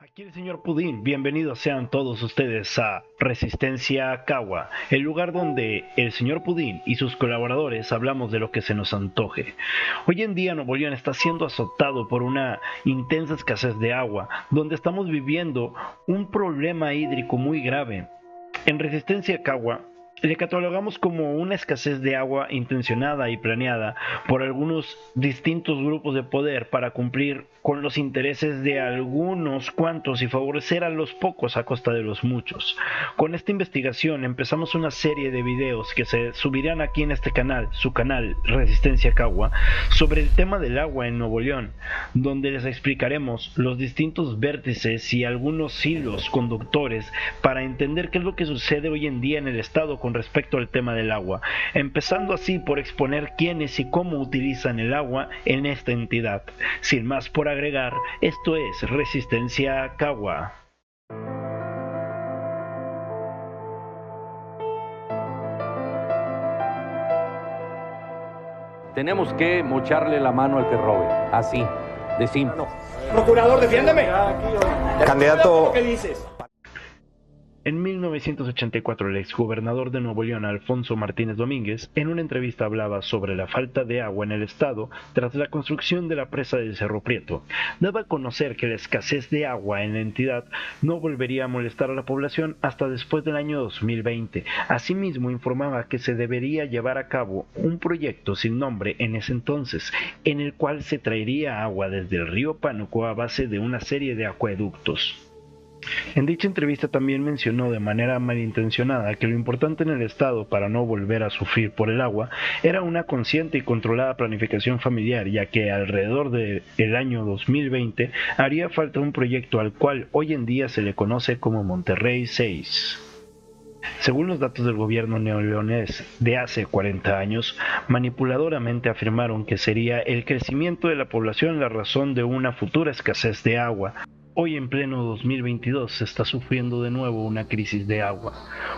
Aquí el señor Pudín, bienvenidos sean todos ustedes a Resistencia Cagua, el lugar donde el señor Pudín y sus colaboradores hablamos de lo que se nos antoje. Hoy en día Nuevo León está siendo azotado por una intensa escasez de agua, donde estamos viviendo un problema hídrico muy grave. En Resistencia Cagua le catalogamos como una escasez de agua intencionada y planeada por algunos distintos grupos de poder para cumplir con los intereses de algunos cuantos y favorecer a los pocos a costa de los muchos. Con esta investigación empezamos una serie de videos que se subirán aquí en este canal, su canal Resistencia Cagua, sobre el tema del agua en Nuevo León, donde les explicaremos los distintos vértices y algunos hilos conductores para entender qué es lo que sucede hoy en día en el estado con respecto al tema del agua, empezando así por exponer quiénes y cómo utilizan el agua en esta entidad. Sin más por agregar, esto es Resistencia Cagua. Tenemos que mocharle la mano al que robe, así, de simple. Procurador, defiéndeme. Candidato. ¿Qué dices? En 1984, el exgobernador de Nuevo León, Alfonso Martínez Domínguez, en una entrevista hablaba sobre la falta de agua en el estado tras la construcción de la presa del Cerro Prieto. Daba a conocer que la escasez de agua en la entidad no volvería a molestar a la población hasta después del año 2020. Asimismo, informaba que se debería llevar a cabo un proyecto sin nombre en ese entonces, en el cual se traería agua desde el río Pánuco a base de una serie de acueductos. En dicha entrevista también mencionó de manera malintencionada que lo importante en el estado para no volver a sufrir por el agua era una consciente y controlada planificación familiar, ya que alrededor del año 2020 haría falta un proyecto al cual hoy en día se le conoce como Monterrey 6. Según los datos del gobierno neoleonés de hace 40 años, manipuladoramente afirmaron que sería el crecimiento de la población la razón de una futura escasez de agua. Hoy en pleno 2022 se está sufriendo de nuevo una crisis de agua,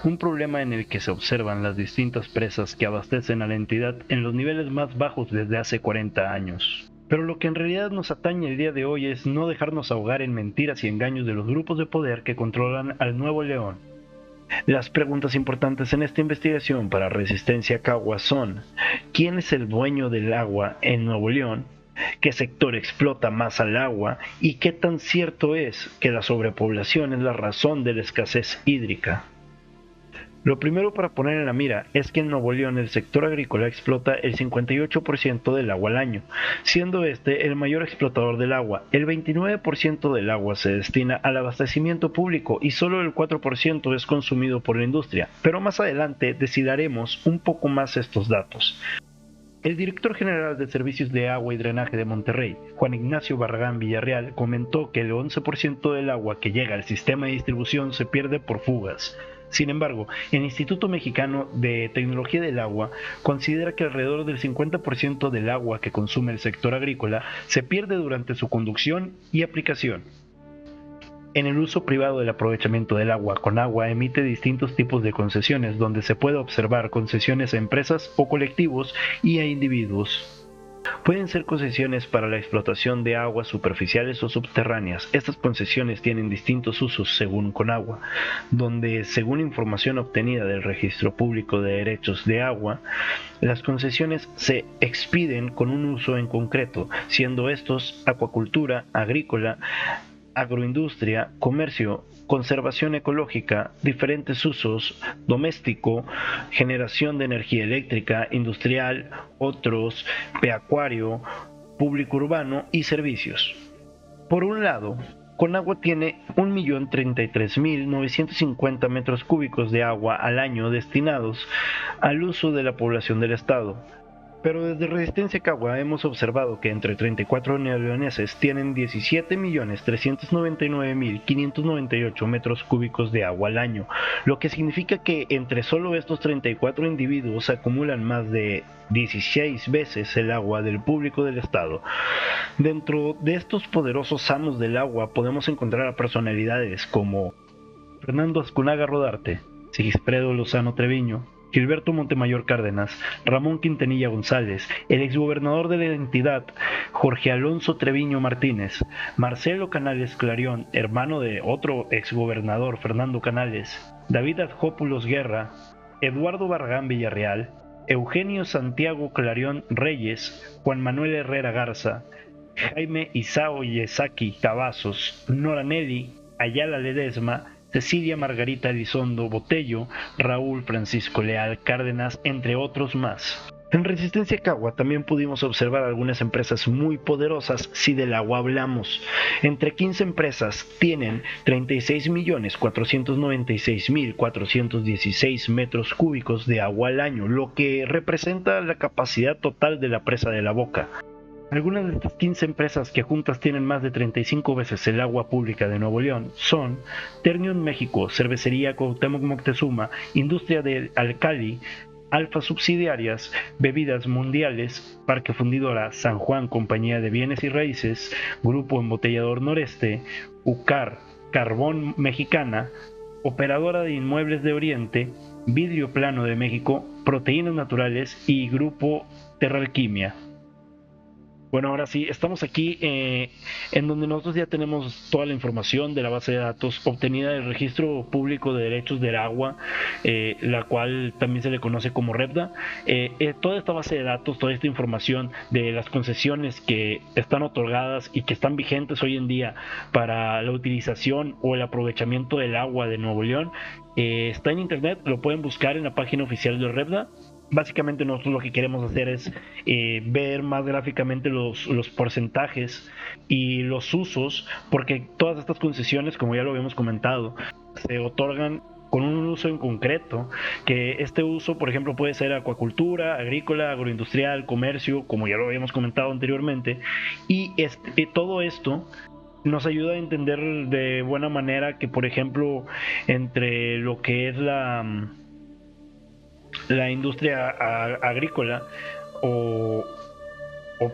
un problema en el que se observan las distintas presas que abastecen a la entidad en los niveles más bajos desde hace 40 años. Pero lo que en realidad nos atañe el día de hoy es no dejarnos ahogar en mentiras y engaños de los grupos de poder que controlan al Nuevo León. Las preguntas importantes en esta investigación para Resistencia Cagua son: ¿quién es el dueño del agua en Nuevo León? ¿Qué sector explota más al agua? ¿Y qué tan cierto es que la sobrepoblación es la razón de la escasez hídrica? Lo primero para poner en la mira es que en Nuevo León el sector agrícola explota el 58% del agua al año, siendo este el mayor explotador del agua. El 29% del agua se destina al abastecimiento público y solo el 4% es consumido por la industria, pero más adelante deshilaremos un poco más estos datos. El director general de Servicios de Agua y Drenaje de Monterrey, Juan Ignacio Barragán Villarreal, comentó que el 11% del agua que llega al sistema de distribución se pierde por fugas. Sin embargo, el Instituto Mexicano de Tecnología del Agua considera que alrededor del 50% del agua que consume el sector agrícola se pierde durante su conducción y aplicación. En el uso privado del aprovechamiento del agua con agua emite distintos tipos de concesiones, donde se puede observar concesiones a empresas o colectivos y a individuos. Pueden ser concesiones para la explotación de aguas superficiales o subterráneas. Estas concesiones tienen distintos usos según Conagua, donde, según información obtenida del Registro Público de Derechos de Agua, las concesiones se expiden con un uso en concreto, siendo estos acuacultura, agrícola, agroindustria, comercio, conservación ecológica, diferentes usos, doméstico, generación de energía eléctrica, industrial, otros, pecuario, público urbano y servicios. Por un lado, Conagua tiene 1.033.950 metros cúbicos de agua al año destinados al uso de la población del estado. Pero desde Resistencia Cagua hemos observado que entre 34 neoleoneses tienen 17.399.598 metros cúbicos de agua al año, lo que significa que entre solo estos 34 individuos acumulan más de 16 veces el agua del público del estado. Dentro de estos poderosos amos del agua podemos encontrar a personalidades como Fernando Azcunaga Rodarte, Sigispredo Lozano Treviño, Gilberto Montemayor Cárdenas, Ramón Quintanilla González, el exgobernador de la entidad, Jorge Alonso Treviño Martínez, Marcelo Canales Clarión, hermano de otro exgobernador, Fernando Canales, David Adjópulos Guerra, Eduardo Barragán Villarreal, Eugenio Santiago Clarión Reyes, Juan Manuel Herrera Garza, Jaime Isao Yesaki Cavazos, Nora Nelly Ayala Ledesma, Cecilia Margarita Elizondo Botello, Raúl Francisco Leal Cárdenas, entre otros más. En Resistencia Cagua también pudimos observar algunas empresas muy poderosas si del agua hablamos. Entre 15 empresas tienen 36.496.416 metros cúbicos de agua al año, lo que representa la capacidad total de la presa de la Boca. Algunas de estas 15 empresas que juntas tienen más de 35 veces el agua pública de Nuevo León son Ternium México, Cervecería Cuauhtémoc Moctezuma, Industria del Alcali, Alfa Subsidiarias, Bebidas Mundiales, Parque Fundidora San Juan, Compañía de Bienes y Raíces, Grupo Embotellador Noreste, UCAR, Carbón Mexicana, Operadora de Inmuebles de Oriente, Vidrio Plano de México, Proteínas Naturales y Grupo Terralquimia. Bueno, ahora sí, estamos aquí en donde nosotros ya tenemos toda la información de la base de datos obtenida del Registro Público de Derechos del Agua, la cual también se le conoce como REPDA. Toda esta base de datos, toda esta información de las concesiones que están otorgadas y que están vigentes hoy en día para la utilización o el aprovechamiento del agua de Nuevo León, está en internet, lo pueden buscar en la página oficial del REPDA. Básicamente nosotros lo que queremos hacer es ver más gráficamente los porcentajes y los usos, porque todas estas concesiones, como ya lo habíamos comentado, se otorgan con un uso en concreto, que este uso, por ejemplo, puede ser acuacultura, agrícola, agroindustrial, comercio, como ya lo habíamos comentado anteriormente, y todo esto nos ayuda a entender de buena manera que, por ejemplo, entre lo que es la industria agrícola o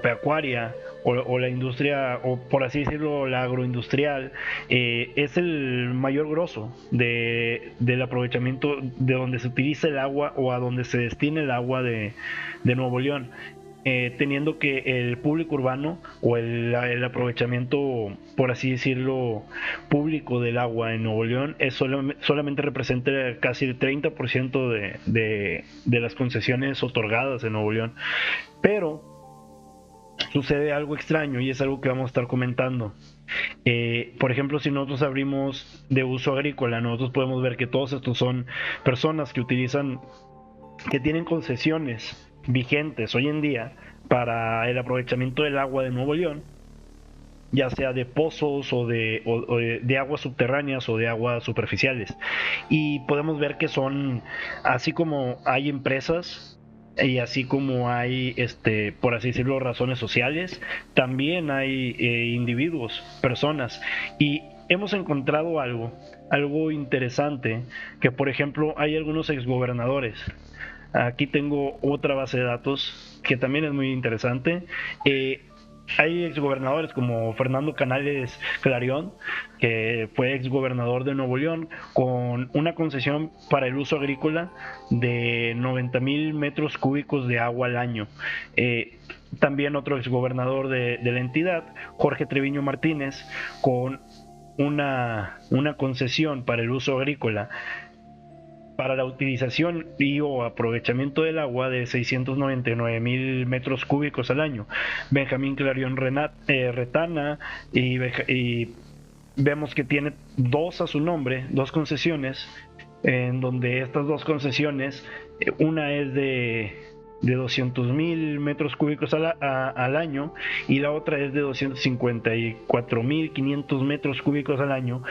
pecuaria o la industria, o por así decirlo, la agroindustrial, es el mayor grosso del aprovechamiento de donde se utiliza el agua o a donde se destina el agua de Nuevo León. Teniendo que el público urbano o el aprovechamiento, por así decirlo, público del agua en Nuevo León solamente representa casi el 30% de las concesiones otorgadas en Nuevo León. Pero sucede algo extraño y es algo que vamos a estar comentando. Por ejemplo, si nosotros abrimos de uso agrícola, nosotros podemos ver que todos estos son personas que tienen concesiones vigentes hoy en día para el aprovechamiento del agua de Nuevo León, ya sea de pozos o de aguas subterráneas o de aguas superficiales. Y podemos ver que son, así como hay empresas y así como hay, por así decirlo, razones sociales, también hay individuos, personas. Y hemos encontrado algo interesante, que por ejemplo hay algunos exgobernadores. Aquí tengo otra base de datos que también es muy interesante. Hay exgobernadores como Fernando Canales Clarión, que fue exgobernador de Nuevo León, con una concesión para el uso agrícola de 90,000 metros cúbicos de agua al año. También otro exgobernador de la entidad, Jorge Treviño Martínez, con una concesión para el uso agrícola para la utilización y o aprovechamiento del agua de 699,000 metros cúbicos al año. Benjamín Clarión Retana, y vemos que tiene dos a su nombre, dos concesiones, en donde estas dos concesiones, una es de 200,000 metros cúbicos al año y la otra es de 254,500 metros cúbicos al año,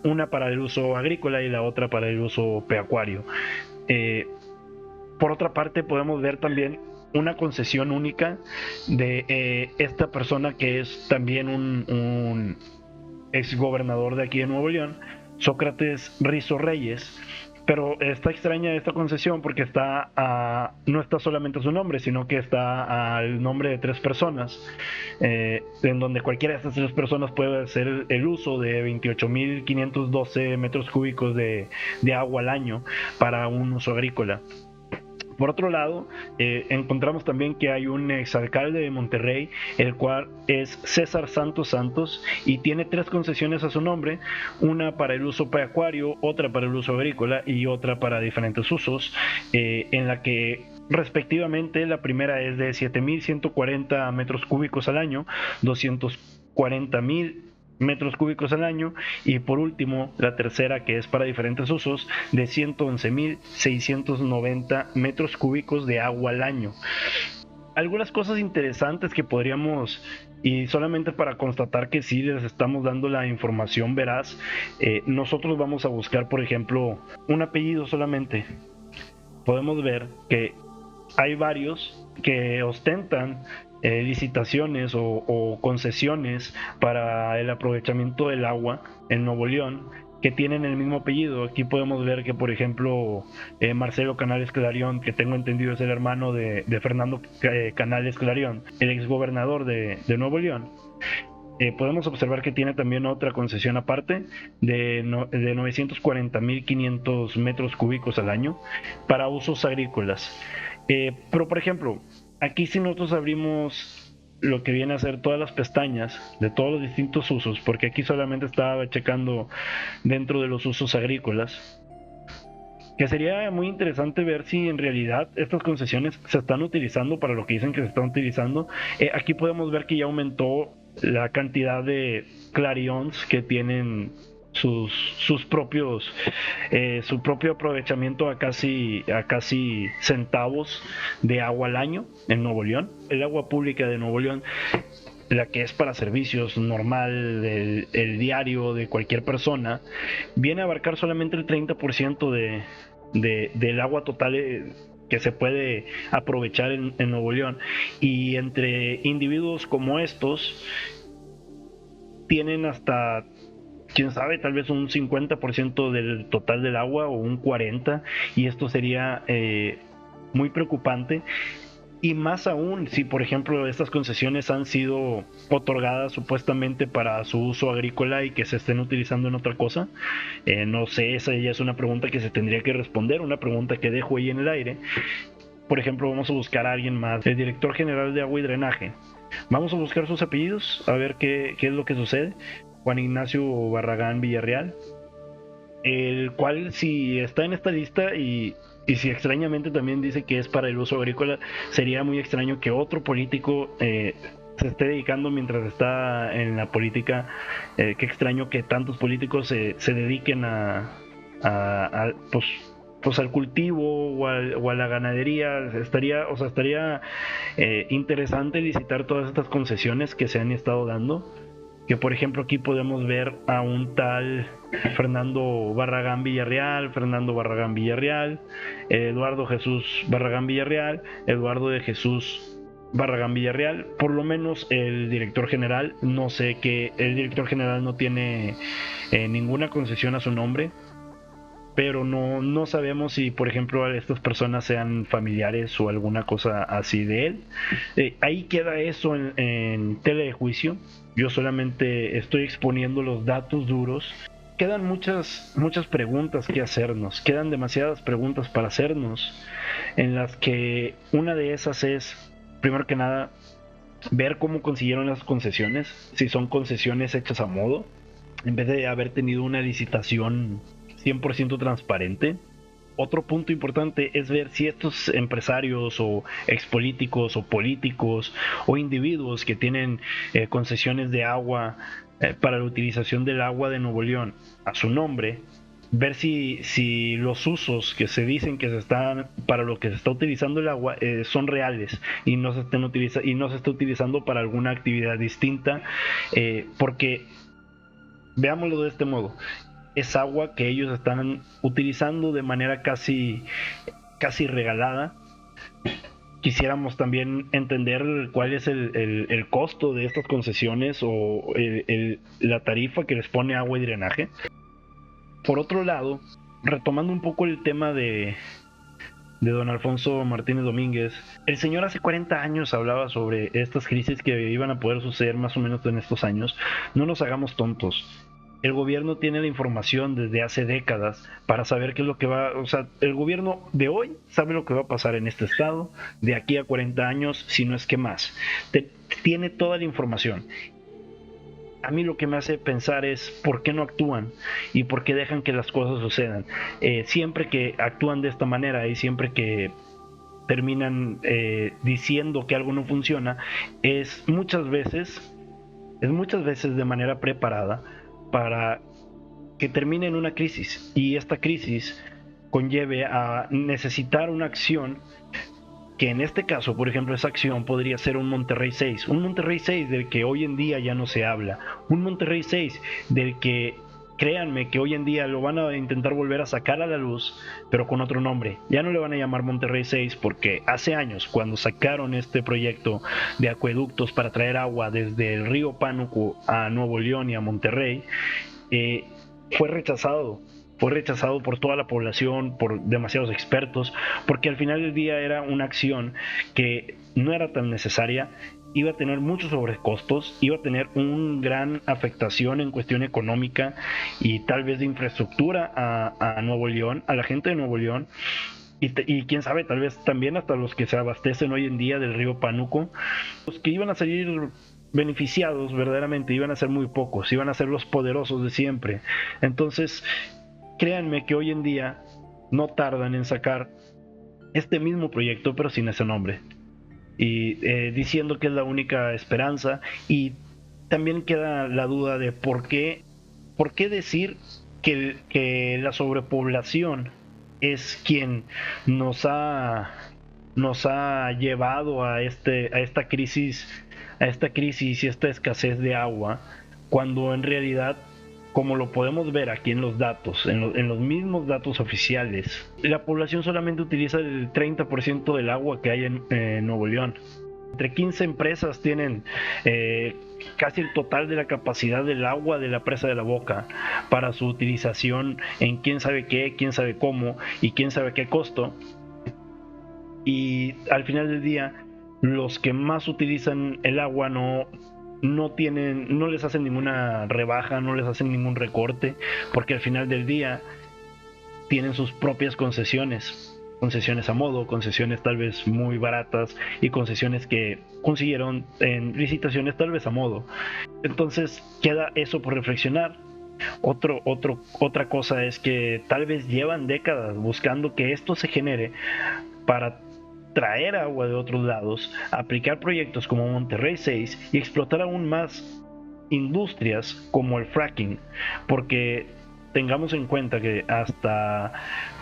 una para el uso agrícola y la otra para el uso pecuario. Por otra parte, podemos ver también una concesión única de esta persona que es también un exgobernador de aquí de Nuevo León, Sócrates Rizo Reyes, Pero está extraña esta concesión porque no está solamente a su nombre, sino que está al nombre de 3 personas, en donde cualquiera de estas 3 personas puede hacer el uso de 28.512 metros cúbicos de agua al año para un uso agrícola. Por otro lado, encontramos también que hay un exalcalde de Monterrey, el cual es César Santos, y tiene 3 concesiones a su nombre, una para el uso pecuario, otra para el uso agrícola y otra para diferentes usos, en la que respectivamente la primera es de 7.140 metros cúbicos al año, 240.000 metros cúbicos al año, y por último la tercera, que es para diferentes usos, de 111.690 metros cúbicos de agua al año. Algunas cosas interesantes que podríamos, y solamente para constatar que sí les estamos dando la información veraz, nosotros vamos a buscar, por ejemplo, un apellido solamente. Podemos ver que hay varios que ostentan licitaciones o concesiones para el aprovechamiento del agua en Nuevo León, que tienen el mismo apellido. Aquí podemos ver que, por ejemplo, Marcelo Canales Clarión, que tengo entendido es el hermano de Fernando Canales Clarión, el exgobernador de Nuevo León, podemos observar que tiene también otra concesión aparte de 940.500 metros cúbicos al año para usos agrícolas. Pero, por ejemplo, aquí si nosotros abrimos lo que viene a ser todas las pestañas de todos los distintos usos, porque aquí solamente estaba checando dentro de los usos agrícolas, que sería muy interesante ver si en realidad estas concesiones se están utilizando para lo que dicen que se están utilizando. Aquí podemos ver que ya aumentó la cantidad de clarions que tienen sus propios su propio aprovechamiento a casi centavos de agua al año en Nuevo León. El agua pública de Nuevo León, la que es para servicios normal, el diario de cualquier persona, viene a abarcar solamente el 30% del agua total que se puede aprovechar en Nuevo León. Y entre individuos como estos tienen hasta, quién sabe, tal vez un 50% del total del agua o un 40%, y esto sería muy preocupante. Y más aún si, por ejemplo, estas concesiones han sido otorgadas supuestamente para su uso agrícola y que se estén utilizando en otra cosa. No sé, esa ya es una pregunta que se tendría que responder, una pregunta que dejo ahí en el aire. Por ejemplo, vamos a buscar a alguien más, el director general de agua y drenaje. Vamos a buscar sus apellidos, a ver qué es lo que sucede. Juan Ignacio Barragán Villarreal, el cual, si está en esta lista y si extrañamente también dice que es para el uso agrícola, sería muy extraño que otro político se esté dedicando mientras está en la política. Qué extraño que tantos políticos se dediquen pues al cultivo o a la ganadería. Estaría interesante visitar todas estas concesiones que se han estado dando. Que, por ejemplo, aquí podemos ver a un tal Fernando Barragán Villarreal, Eduardo Jesús Barragán Villarreal, Eduardo de Jesús Barragán Villarreal. Por lo menos el director general, no sé, que el director general no tiene ninguna concesión a su nombre, pero no sabemos si, por ejemplo, estas personas sean familiares o alguna cosa así de él. Ahí queda eso en tela de juicio. Yo solamente estoy exponiendo los datos duros. Quedan muchas preguntas que hacernos, quedan demasiadas preguntas para hacernos, en las que una de esas es, primero que nada, ver cómo consiguieron las concesiones, si son concesiones hechas a modo, en vez de haber tenido una licitación 100% transparente. Otro punto importante es ver si estos empresarios o expolíticos o políticos o individuos que tienen concesiones de agua para la utilización del agua de Nuevo León a su nombre, ver si los usos que se dicen que se están, para lo que se está utilizando el agua, son reales y no se está utilizando para alguna actividad distinta, porque veámoslo de este modo: es agua que ellos están utilizando de manera casi regalada. Quisiéramos también entender cuál es el costo de estas concesiones o la tarifa que les pone agua y drenaje. Por otro lado, retomando un poco el tema de don Alfonso Martínez Domínguez, el señor hace 40 años hablaba sobre estas crisis que iban a poder suceder más o menos en estos años. No nos hagamos tontos. El gobierno tiene la información desde hace décadas para saber qué es lo que va, o sea, el gobierno de hoy sabe lo que va a pasar en este estado de aquí a 40 años, si no es que más. Tiene toda la información. A mí lo que me hace pensar es por qué no actúan y por qué dejan que las cosas sucedan. Siempre que actúan de esta manera y siempre que terminan diciendo que algo no funciona, es muchas veces de manera preparada para que termine en una crisis, y esta crisis conlleve a necesitar una acción que en este caso, por ejemplo, esa acción podría ser un Monterrey 6, un Monterrey 6 del que hoy en día ya no se habla, un Monterrey 6 del que, créanme, que hoy en día lo van a intentar volver a sacar a la luz, pero con otro nombre. Ya no le van a llamar Monterrey 6 porque hace años, cuando sacaron este proyecto de acueductos para traer agua desde el río Pánuco a Nuevo León y a Monterrey, fue rechazado. Fue rechazado por toda la población, por demasiados expertos, porque al final del día era una acción que no era tan necesaria, iba a tener muchos sobrecostos, iba a tener una gran afectación en cuestión económica y tal vez de infraestructura a Nuevo León, a la gente de Nuevo León, y quién sabe, tal vez también hasta los que se abastecen hoy en día del río Pánuco, los que iban a salir beneficiados verdaderamente iban a ser muy pocos, iban a ser los poderosos de siempre. Entonces, créanme que hoy en día no tardan en sacar este mismo proyecto, pero sin ese nombre. Y diciendo que es la única esperanza. Y también queda la duda de por qué decir que la sobrepoblación es quien nos ha llevado a esta crisis y esta escasez de agua, cuando en realidad, como lo podemos ver aquí en los datos, en los mismos datos oficiales, la población solamente utiliza el 30% del agua que hay en Nuevo León. Entre 15 empresas tienen casi el total de la capacidad del agua de la presa de la Boca para su utilización en quién sabe qué, quién sabe cómo y quién sabe qué costo. Y al final del día, los que más utilizan el agua no les hacen ninguna rebaja, no les hacen ningún recorte, porque al final del día tienen sus propias concesiones a modo, concesiones tal vez muy baratas y concesiones que consiguieron en licitaciones tal vez a modo. Entonces queda eso por reflexionar. Otra cosa es que tal vez llevan décadas buscando que esto se genere para traer agua de otros lados, aplicar proyectos como Monterrey 6 y explotar aún más industrias como el fracking, porque tengamos en cuenta que hasta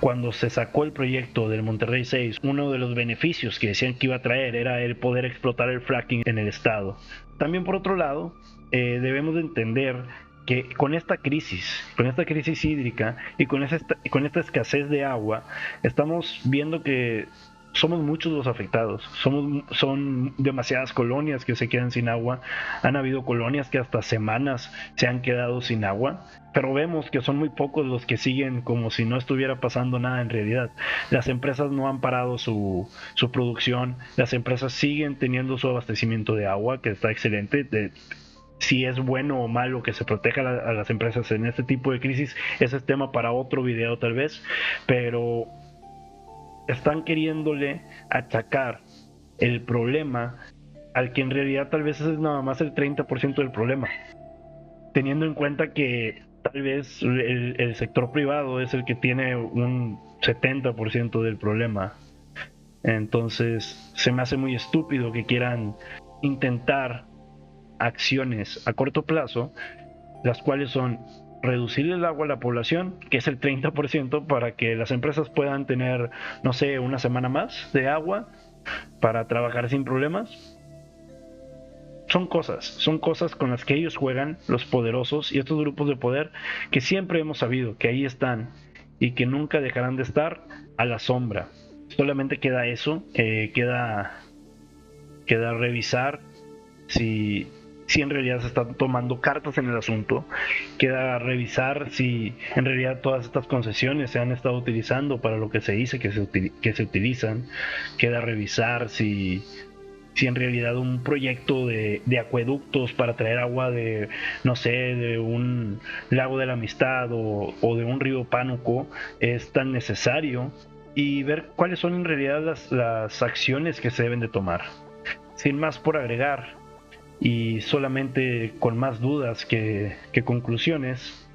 cuando se sacó el proyecto del Monterrey 6, uno de los beneficios que decían que iba a traer era el poder explotar el fracking en el estado. También, por otro lado, debemos de entender que con esta crisis hídrica y con esta escasez de agua, estamos viendo que somos muchos los afectados. Son demasiadas colonias que se quedan sin agua. Han habido colonias que hasta semanas se han quedado sin agua, pero vemos que son muy pocos los que siguen como si no estuviera pasando nada en realidad. Las empresas no han parado su producción, las empresas siguen teniendo su abastecimiento de agua, que está excelente. Si es bueno o malo que se proteja a las empresas en este tipo de crisis, ese es tema para otro video tal vez, pero están queriéndole achacar el problema al que en realidad tal vez es nada más el 30% del problema, teniendo en cuenta que tal vez el sector privado es el que tiene un 70% del problema. Entonces se me hace muy estúpido que quieran intentar acciones a corto plazo, las cuales son reducir el agua a la población, que es el 30%, para que las empresas puedan tener, no sé, una semana más de agua para trabajar sin problemas. Son cosas con las que ellos juegan, los poderosos y estos grupos de poder, que siempre hemos sabido que ahí están y que nunca dejarán de estar a la sombra. Solamente queda eso, queda revisar si si en realidad se están tomando cartas en el asunto. Queda revisar si en realidad todas estas concesiones se han estado utilizando para lo que se dice que se utilizan. Queda revisar si en realidad un proyecto de acueductos para traer agua de, no sé, de un lago de la Amistad o de un río Pánuco es tan necesario, y ver cuáles son en realidad las acciones que se deben de tomar. Sin más por agregar, y solamente con más dudas que conclusiones,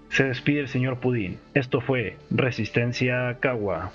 se despide el señor Pudín. Esto fue Resistencia Cagua.